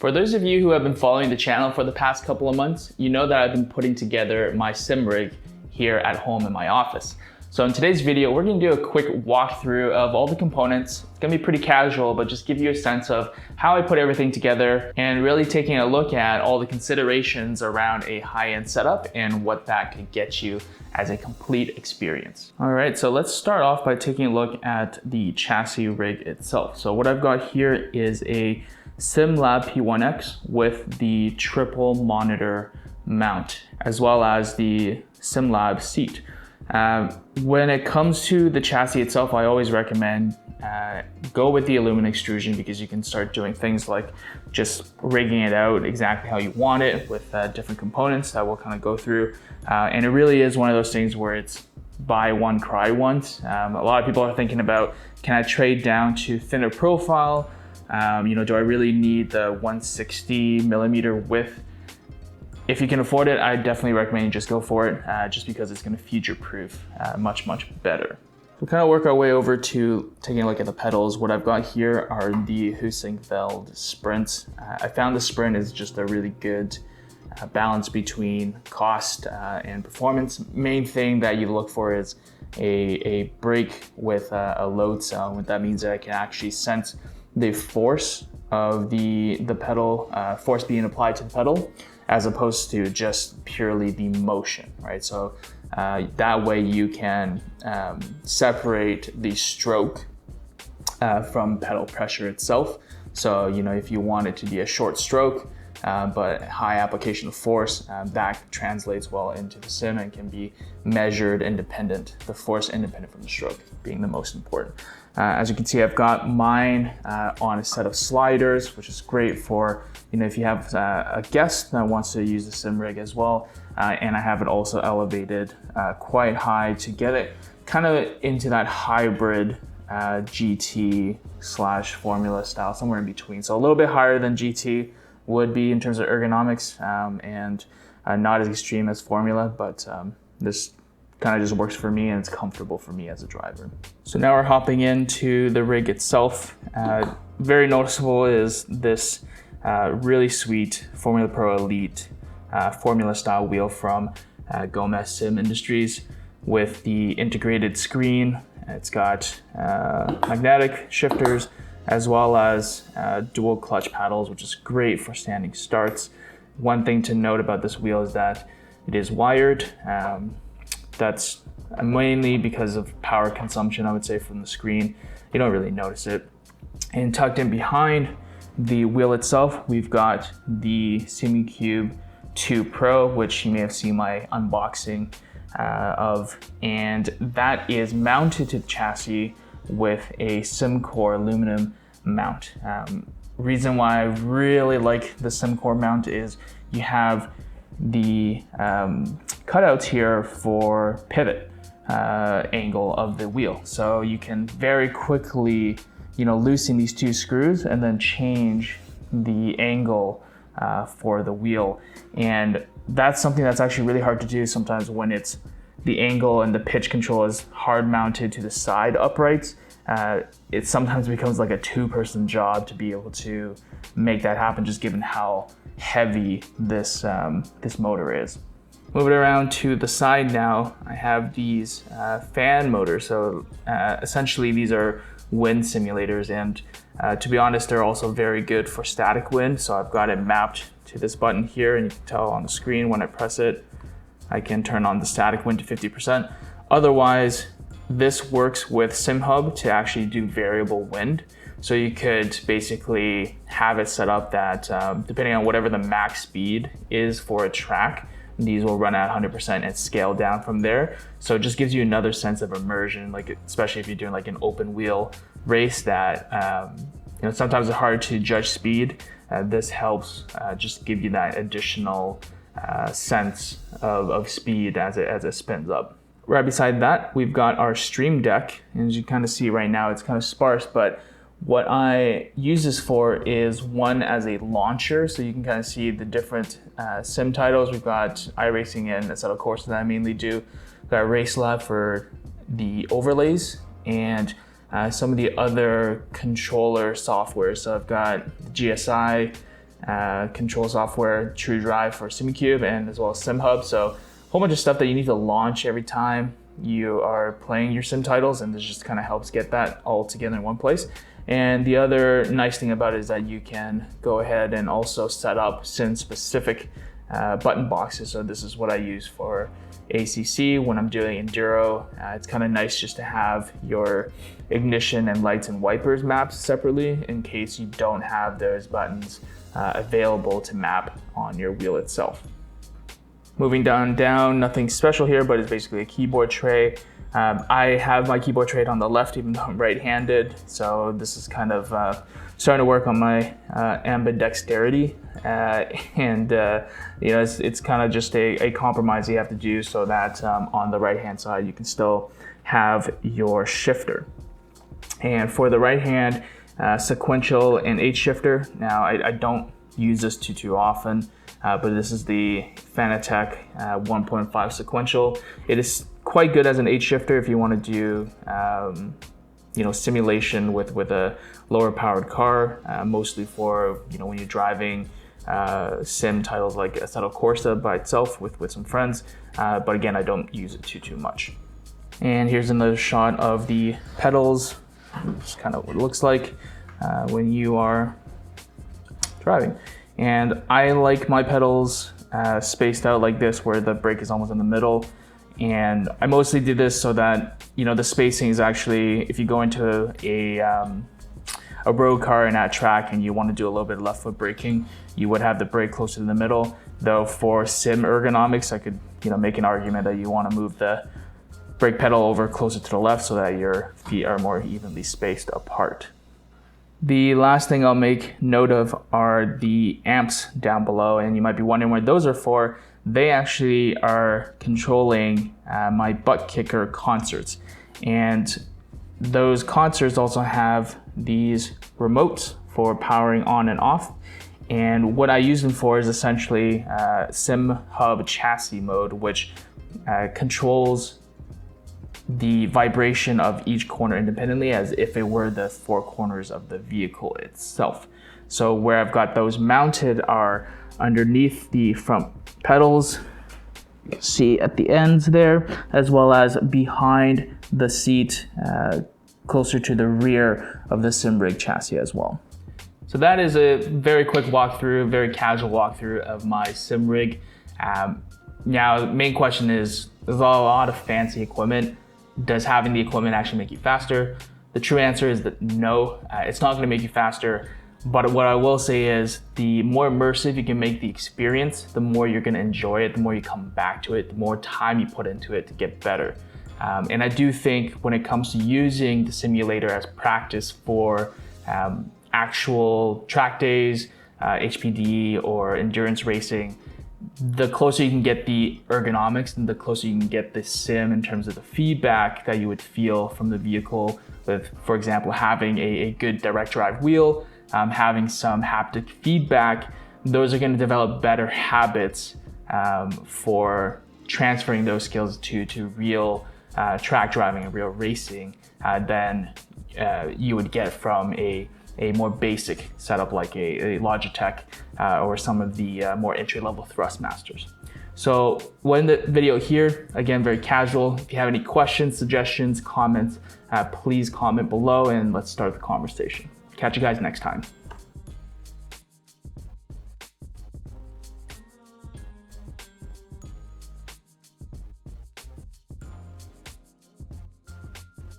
For those of you who have been following the channel for the past couple of months, you know that I've been putting together my sim rig here at home in my office. So in today's video, we're gonna do a quick walkthrough of all the components. It's gonna be pretty casual, but just give you a sense of how I put everything together and really taking a look at all the considerations around a high-end setup and what that could get you as a complete experience. All right, so let's start off by taking a look at the chassis rig itself. So what I've got here is a SimLab P1X with the triple monitor mount, as well as the SimLab seat. When it comes to the chassis itself, I always recommend go with the aluminum extrusion because you can start doing things like just rigging it out exactly how you want it with different components that we'll kind of go through. And it really is one of those things where it's buy one, cry once. A lot of people are thinking about, can I trade down to thinner profile? Do I really need the 160 millimeter width? If you can afford it, I definitely recommend you just go for it, just because it's going to future-proof much better. We'll kind of work our way over to taking a look at the pedals. What I've got here are the Heusinkveld sprints. I found the sprint is just a really good balance between cost and performance. Main thing that you look for is a brake with a load cell. What that means is I can actually sense the force of the pedal, force being applied to the pedal, as opposed to just purely the motion, right? So that way you can separate the stroke from pedal pressure itself. So, if you want it to be a short stroke, but high application of force, that translates well into the sim and can be measured independent, the force independent from the stroke being the most important. As you can see, I've got mine on a set of sliders, which is great for, if you have a guest that wants to use the sim rig as well. And I have it also elevated quite high to get it kind of into that hybrid GT / Formula style, somewhere in between. So a little bit higher than GT would be in terms of ergonomics, and not as extreme as Formula, but this kind of just works for me and it's comfortable for me as a driver. So now we're hopping into the rig itself. Very noticeable is this really sweet Formula Pro Elite Formula style wheel from Gomez Sim Industries with the integrated screen. It's got magnetic shifters as well as dual clutch paddles, which is great for standing starts. One thing to note about this wheel is that it is wired. That's mainly because of power consumption, I would say, from the screen. You don't really notice it. And tucked in behind the wheel itself, we've got the Simucube 2 Pro, which you may have seen my unboxing of, and that is mounted to the chassis with a SimCore aluminum mount. Reason why I really like the SimCore mount is you have the cutouts here for pivot angle of the wheel. So you can very quickly, loosen these two screws and then change the angle for the wheel. And that's something that's actually really hard to do sometimes when it's the angle and the pitch control is hard mounted to the side uprights. It sometimes becomes like a two-person job to be able to make that happen, just given how heavy this motor is. Moving around to the side now, I have these fan motors. So essentially these are wind simulators, and to be honest, they're also very good for static wind. So I've got it mapped to this button here, and you can tell on the screen when I press it, I can turn on the static wind to 50%. Otherwise, this works with SimHub to actually do variable wind. So you could basically have it set up that depending on whatever the max speed is for a track, these will run at 100% and scale down from there. So it just gives you another sense of immersion, like especially if you're doing like an open wheel race that sometimes it's hard to judge speed. This helps just give you that additional sense of speed as it spins up. Right beside that, we've got our stream deck. And as you kind of see right now, it's kind of sparse, but what I use this for is one as a launcher. So you can kind of see the different sim titles. We've got iRacing and a set of courses that I mainly do. We've got Race Lab for the overlays and some of the other controller software. So I've got GSI, control software, TrueDrive for Simucube, and as well as SimHub. So a whole bunch of stuff that you need to launch every time you are playing your sim titles, and this just kind of helps get that all together in one place. And the other nice thing about it is that you can go ahead and also set up sim specific button boxes. So this is what I use for ACC when I'm doing Enduro. It's kind of nice just to have your ignition and lights and wipers mapped separately in case you don't have those buttons available to map on your wheel itself. Moving down, nothing special here, but it's basically a keyboard tray. I have my keyboard tray on the left, even though I'm right-handed. So this is kind of starting to work on my ambidexterity. You know, it's kind of just a compromise you have to do so that on the right-hand side, you can still have your shifter. And for the right hand, sequential and H shifter. Now, I don't use this too often, but this is the Fanatec 1.5 sequential. It is quite good as an H shifter if you want to do you know, simulation with a lower powered car, mostly for, you know, when you're driving sim titles like Assetto Corsa by itself with some friends. But again, I don't use it too much. And here's another shot of the pedals. Just kind of what it looks like when you are driving. And I like my pedals spaced out like this, where the brake is almost in the middle. And I mostly do this so that, you know, the spacing is actually, if you go into a road car and at track and you want to do a little bit of left foot braking, you would have the brake closer to the middle. Though for sim ergonomics, I could, you know, make an argument that you want to move the brake pedal over closer to the left so that your feet are more evenly spaced apart. The last thing I'll make note of are the amps down below, and you might be wondering what those are for. They actually are controlling my butt kicker concerts. And those concerts also have these remotes for powering on and off. And what I use them for is essentially SimHub chassis mode, which controls the vibration of each corner independently as if it were the four corners of the vehicle itself. So where I've got those mounted are underneath the front pedals, you can see at the ends there, as well as behind the seat, closer to the rear of the SimRig chassis as well. So that is a very quick walkthrough, very casual walkthrough of my SimRig. Now, the main question is, there's a lot of fancy equipment. Does having the equipment actually make you faster? The true answer is that no, it's not going to make you faster. But what I will say is, the more immersive you can make the experience, the more you're going to enjoy it, the more you come back to it, the more time you put into it to get better. And I do think when it comes to using the simulator as practice for actual track days, HPD or endurance racing, the closer you can get the ergonomics and the closer you can get the sim in terms of the feedback that you would feel from the vehicle with, for example, having a good direct drive wheel, having some haptic feedback, those are going to develop better habits for transferring those skills to real track driving and real racing than you would get from a more basic setup like a Logitech or some of the more entry-level Thrustmasters. So we'll end the video here. Again, very casual. If you have any questions, suggestions, comments, please comment below and let's start the conversation. Catch you guys next time.